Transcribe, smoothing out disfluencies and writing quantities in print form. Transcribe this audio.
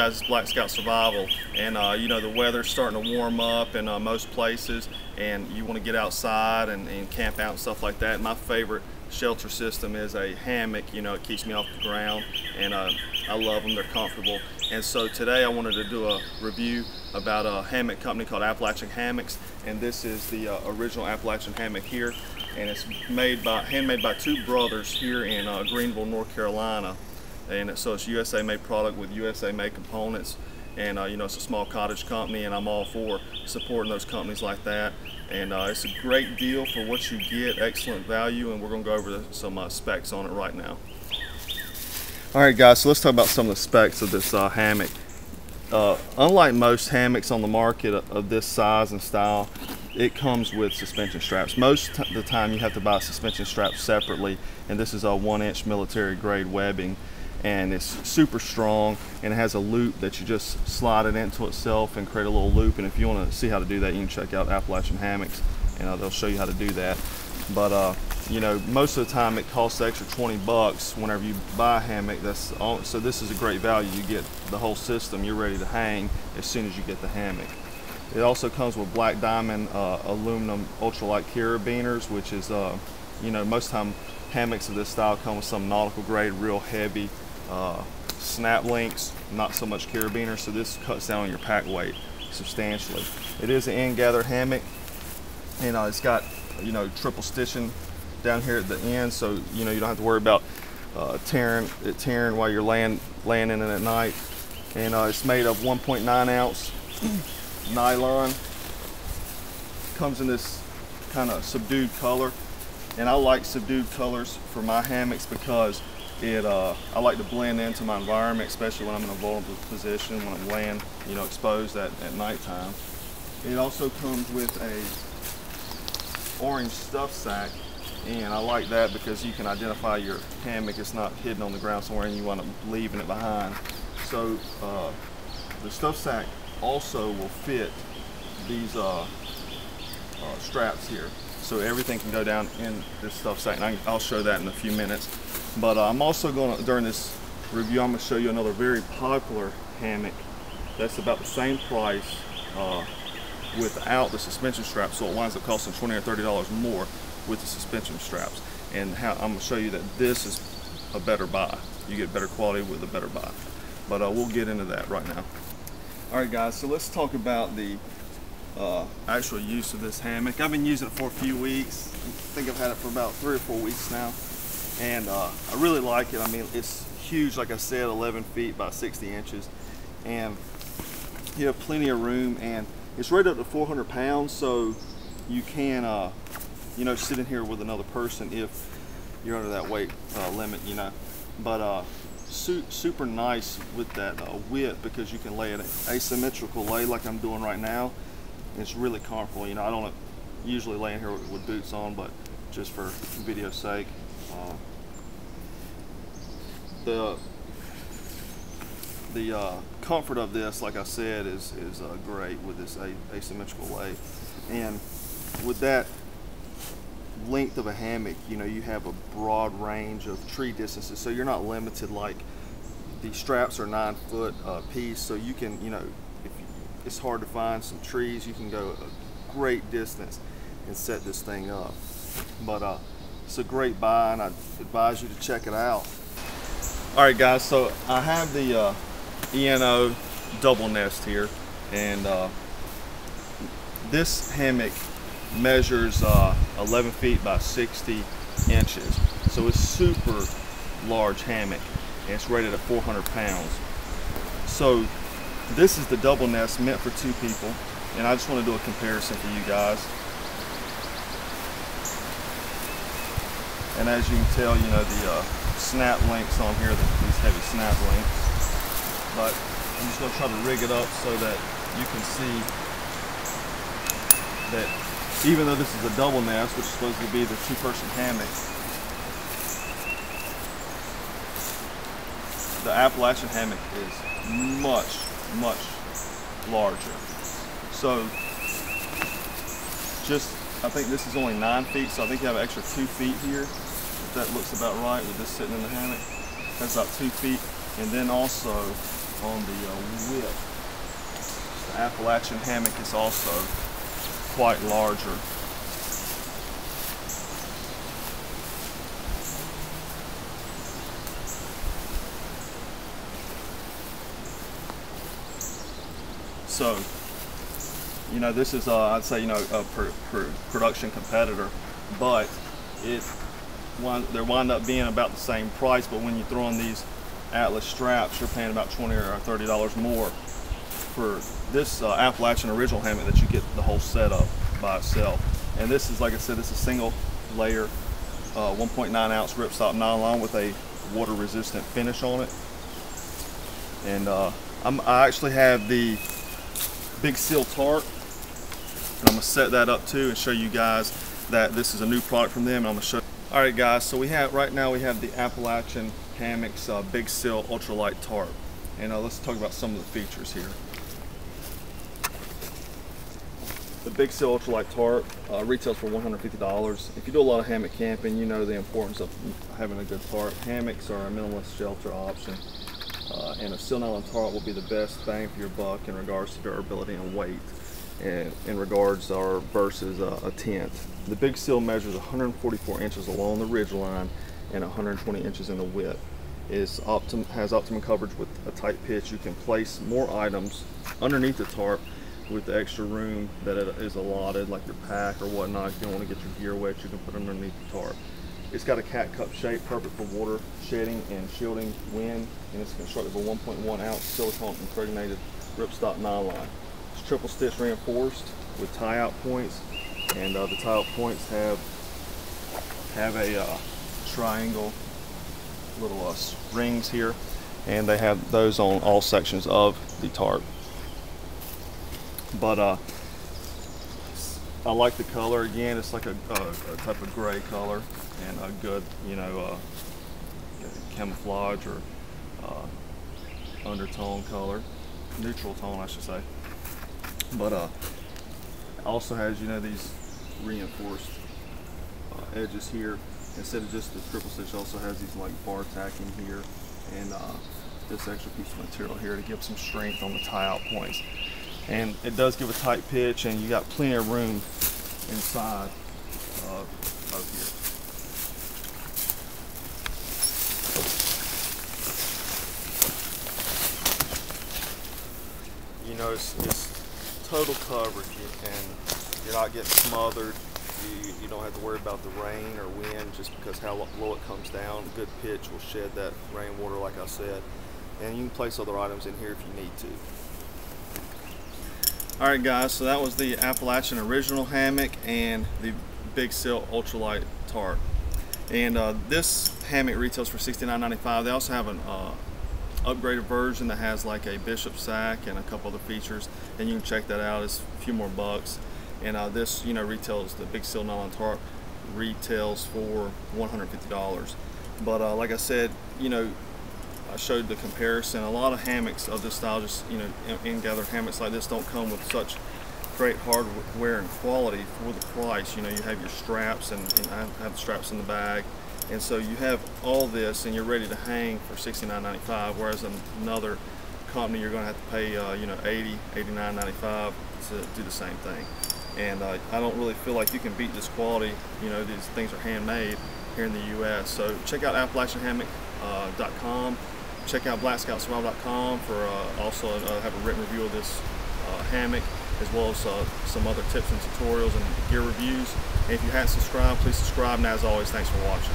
guys, it's Black Scout Survival, and you know, the weather's starting to warm up in most places, and you want to get outside and camp out and stuff like that. My favorite shelter system is a hammock. You know, it keeps me off the ground, and I love them. They're comfortable. And so today I wanted to do a review about a hammock company called Appalachian Hammocks, and this is the original Appalachian hammock here, and it's handmade by two brothers here in Greenville, North Carolina. And so it's USA made product with USA made components, and you know, it's a small cottage company, and I'm all for supporting those companies like that. And it's a great deal for what you get, excellent value, and we're going to go over some specs on it right now. Alright guys, so let's talk about some of the specs of this hammock. Unlike most hammocks on the market of this size and style, it comes with suspension straps. Most of the time you have to buy suspension straps separately, and this is a 1-inch military grade webbing, and it's super strong, and it has a loop that you just slide it into itself and create a little loop. And if you want to see how to do that, you can check out Appalachian Hammocks, and they'll show you how to do that. But you know, most of the time it costs the extra 20 bucks whenever you buy a hammock. So this is a great value. You get the whole system. You're ready to hang as soon as you get the hammock. It also comes with black diamond aluminum ultralight carabiners, which is you know, most time hammocks of this style come with some nautical grade, real heavy snap links, not so much carabiners, so this cuts down on your pack weight substantially. It is an end gather hammock, and it's got, you know, triple stitching down here at the end, so you know, you don't have to worry about tearing while you're laying in it at night. And it's made of 1.9 ounce nylon. Comes in this kind of subdued color, and I like subdued colors for my hammocks because I like to blend into my environment, especially when I'm in a vulnerable position, when I'm laying, you know, exposed at nighttime. It also comes with a orange stuff sack, and I like that because you can identify your hammock. It's not hidden on the ground somewhere and you want to leaving it behind. So the stuff sack also will fit these straps here, so everything can go down in this stuff sack, and I'll show that in a few minutes. But I'm also going to, during this review, I'm going to show you another very popular hammock that's about the same price without the suspension straps, so it winds up costing $20 or $30 more with the suspension straps. And I'm going to show you that this is a better buy. You get better quality with a better buy. But we'll get into that right now. Alright guys, so let's talk about the actual use of this hammock. I've been using it for a few weeks. I think I've had it for about 3 or 4 weeks now, and I really like it. I mean, it's huge, like I said, 11 feet by 60 inches, and you have plenty of room, and it's rated up to 400 pounds, so you can you know, sit in here with another person if you're under that weight limit, you know. But super nice with that width, because you can lay an asymmetrical lay like I'm doing right now. It's really comfortable. You know, I don't usually lay in here with boots on, but just for video's sake. The comfort of this, like I said, is great with this asymmetrical lay. And with that length of a hammock, you know, you have a broad range of tree distances, so you're not limited. Like, the straps are 9 foot piece, so you can, you know, if it's hard to find some trees, you can go a great distance and set this thing up. But it's a great buy, and I advise you to check it out. Alright guys, so I have the ENO double nest here, and this hammock measures 11 feet by 60 inches, so it's super large hammock, and it's rated at 400 pounds. So this is the double nest, meant for 2 people, and I just want to do a comparison for you guys. And as you can tell, you know, the snap links on here, these heavy snap links, but I'm just going to try to rig it up so that you can see that even though this is a double nest, which is supposed to be the 2-person hammock, the Appalachian hammock is much larger. So I think this is only 9 feet, so I think you have an extra 2 feet here, if that looks about right with this sitting in the hammock. That's about 2 feet. And then also on the width. The Appalachian Hammock is also quite larger. So, you know, this is, I'd say, a production competitor, but they wind up being about the same price. But when you throw on these Atlas straps, you're paying about $20 or $30 more for this Appalachian original hammock that you get the whole setup by itself. And this is, like I said, this is single layer, 1.9 ounce ripstop nylon with a water resistant finish on it. And I actually have the Big-Sil tarp, and I'm gonna set that up too and show you guys that this is a new product from them. And I'm gonna show. All right, guys. So right now we have the Appalachian Hammocks Big-Sil Ultralight tarp, and let's talk about some of the features here. The Big-Sil Ultralight tarp retails for $150. If you do a lot of hammock camping, you know the importance of having a good tarp. Hammocks are a minimalist shelter option. And a steel nylon tarp will be the best bang for your buck in regards to durability and weight, and in regards versus a tent. The Big-Sil measures 144 inches along the ridge line and 120 inches in the width. Has optimum coverage with a tight pitch. You can place more items underneath the tarp with the extra room that it is allotted, like your pack or whatnot. If you don't want to get your gear wet, you can put it underneath the tarp. It's got a cat cup shape, perfect for water shedding and shielding wind, and it's constructed with 1.1 ounce silicone impregnated ripstop nylon. It's triple stitch reinforced with tie out points, and the tie out points have a triangle little rings here, and they have those on all sections of the tarp. But I like the color. Again, it's like a type of gray color, and a good, camouflage or undertone color, neutral tone, I should say. But also has, these reinforced edges here. Instead of just the triple stitch, also has these like bar tacking here, and this extra piece of material here to give some strength on the tie out points. And it does give a tight pitch, and you got plenty of room inside of here. It's total coverage, and you're not getting smothered. You don't have to worry about the rain or wind just because how low it comes down. Good pitch will shed that rainwater, like I said, and you can place other items in here if you need to. Alright guys, so that was the Appalachian original hammock and the Big-Sil Ultralight tarp. And this hammock retails for $69.95. They also have an upgraded version that has like a bishop sack and a couple other features, and you can check that out. It's a few more bucks. And this, retails, the Big-Sil nylon tarp retails for $150. But like I said, I showed the comparison. A lot of hammocks of this style, just in-gather hammocks like this, don't come with such great hardware and quality for the price. You have your straps, and I have the straps in the bag, and so you have all this, and you're ready to hang for $69.95. Whereas another company, you're going to have to pay $80, $89.95 to do the same thing. And I don't really feel like you can beat this quality. These things are handmade here in the U.S. So check out AppalachianHammock.com. Check out BlackScoutSurvival.com for also have a written review of this hammock, as well as some other tips and tutorials and gear reviews. And if you haven't subscribed, please subscribe. And as always, thanks for watching.